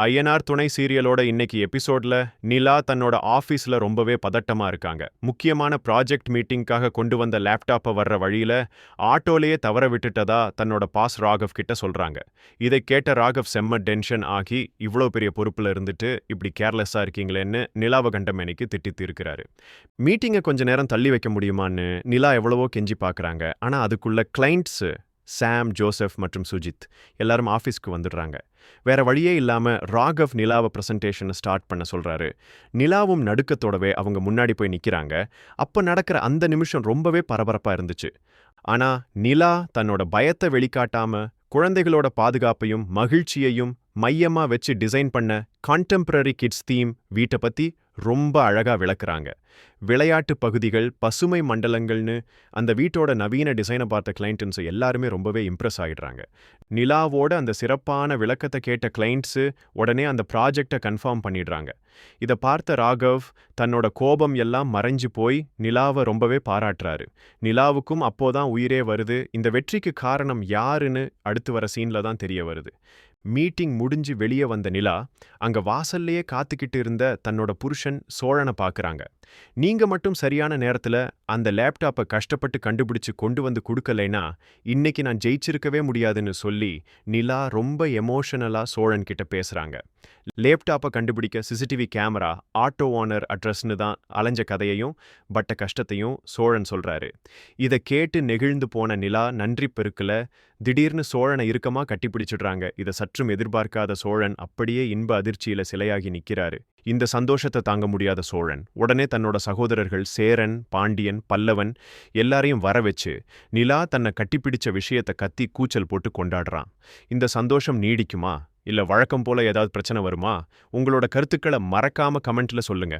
INR துணை சீரியலோட இன்னைக்கு எபிசோட்ல நிலா தன்னோட ஆஃபீஸ்ல ரொம்பவே பதட்டமா இருக்காங்க. முக்கியமான ப்ராஜெக்ட் மீட்டிங்காக கொண்டு வந்த லேப்டாப்பை வர்ற வழியில ஆட்டோலேயே தவற விட்டுட்டதா தன்னோட பாஸ் ராகவ் கிட்ட சொல்றாங்க. இதை கேட்ட ராகவ் செம்ம டென்ஷன் ஆகி இவ்வளோ பெரிய பொறுப்புல இருந்துட்டு இப்படி கேர்லெஸ்ஸா இருக்கீங்களேன்னு நிலாவை கண்டமேனிக்கு திட்டித்து இருக்கிறாரு. மீட்டிங்கை கொஞ்ச நேரம் தள்ளி வைக்க முடியுமான்னு நிலா எவ்வளவோ கெஞ்சி பார்க்குறாங்க. ஆனால் அதுக்குள்ள கிளைண்ட்ஸ் சாம், ஜோசப் மற்றும் சுஜித் எல்லாரும் ஆஃபீஸ்க்கு வந்துடுறாங்க. வேற வழியே இல்லாம ராகவ் நிலாவை ப்ரெசன்டேஷனை ஸ்டார்ட் பண்ண சொல்றாரு. நிலாவும் நடுக்கத்தோடவே அவங்க முன்னாடி போய் நிக்கிறாங்க. அப்ப நடக்கிற அந்த நிமிஷம் ரொம்பவே பரபரப்பா இருந்துச்சு. ஆனா நிலா தன்னோட பயத்தை வெளிக்காட்டாம குழந்தைகளோட பாதுகாப்பையும் மகிழ்ச்சியையும் மையமா வச்சு டிசைன் பண்ண கான்டெம்பரரி கிட்ஸ் தீம் வீட்டை பத்தி ரொம்ப அழகா விளக்குறாங்க. விளையாட்டு பகுதிகள், பசுமை மண்டலங்கள்னு அந்த வீட்டோட நவீன டிசைனை பார்த்த கிளைண்ட்ஸ் எல்லாருமே ரொம்பவே இம்ப்ரெஸ் ஆகிடுறாங்க. நிலாவோட அந்த சிறப்பான விளக்கத்தை கேட்ட கிளைண்ட்ஸு உடனே அந்த ப்ராஜெக்டை கன்ஃபார்ம் பண்ணிடுறாங்க. இதை பார்த்த ராகவ் தன்னோட கோபம் எல்லாம் மறைஞ்சு போய் நிலாவை ரொம்பவே பாராட்டுறாரு. நிலாவுக்கும் அப்போதான் உயிரே வருது. இந்த வெற்றிக்கு காரணம் யாருன்னு அடுத்து வர சீன்ல தான் தெரிய வருது. மீட்டிங் முடிஞ்சு வெளியே வந்த நிலா அங்க வாசல்லையே காத்துக்கிட்டு இருந்த தன்னோட புருஷன் சோழனை பார்க்குறாங்க. நீங்க மட்டும் சரியான நேரத்துல அந்த லேப்டாப்பை கஷ்டப்பட்டு கண்டுபிடிச்சு கொண்டு வந்து கொடுக்கலைன்னா இன்னைக்கு நான் ஜெயிச்சிருக்கவே முடியாதுன்னு சொல்லி நிலா ரொம்ப எமோஷனலா சோழன் கிட்ட பேசுறாங்க. லேப்டாப்பை கண்டுபிடிக்க சிசிடிவி கேமரா, ஆட்டோ ஓனர் அட்ரஸ்னு தான் அலைஞ்ச கதையையும் பட்ட கஷ்டத்தையும் சோழன் சொல்றாரு. இதை கேட்டு நெகிழ்ந்து போன நிலா நன்றி பெருக்கல திடீர்னு சோழனை இறுக்கமா கட்டிப்பிடிச்சிடுறாங்க. இதை சற்றும் எதிர்பார்க்காத சோழன் அப்படியே இன்ப அதிர்ச்சியில சிலையாகி நிற்கிறாரு. இந்த சந்தோஷத்தை தாங்க முடியாத சோழன் உடனே தன்னோட சகோதரர்கள் சேரன், பாண்டியன், பல்லவன் எல்லாரையும் வர வச்சு நிலா தன்னை கட்டிப்பிடிச்ச விஷயத்தை கத்தி கூச்சல் போட்டு கொண்டாடுறான். இந்த சந்தோஷம் நீடிக்குமா இல்ல வழக்கம் போல ஏதாவது பிரச்சனை வருமா? உங்களோட கருத்துக்களை மறக்காம கமெண்ட்ல சொல்லுங்க.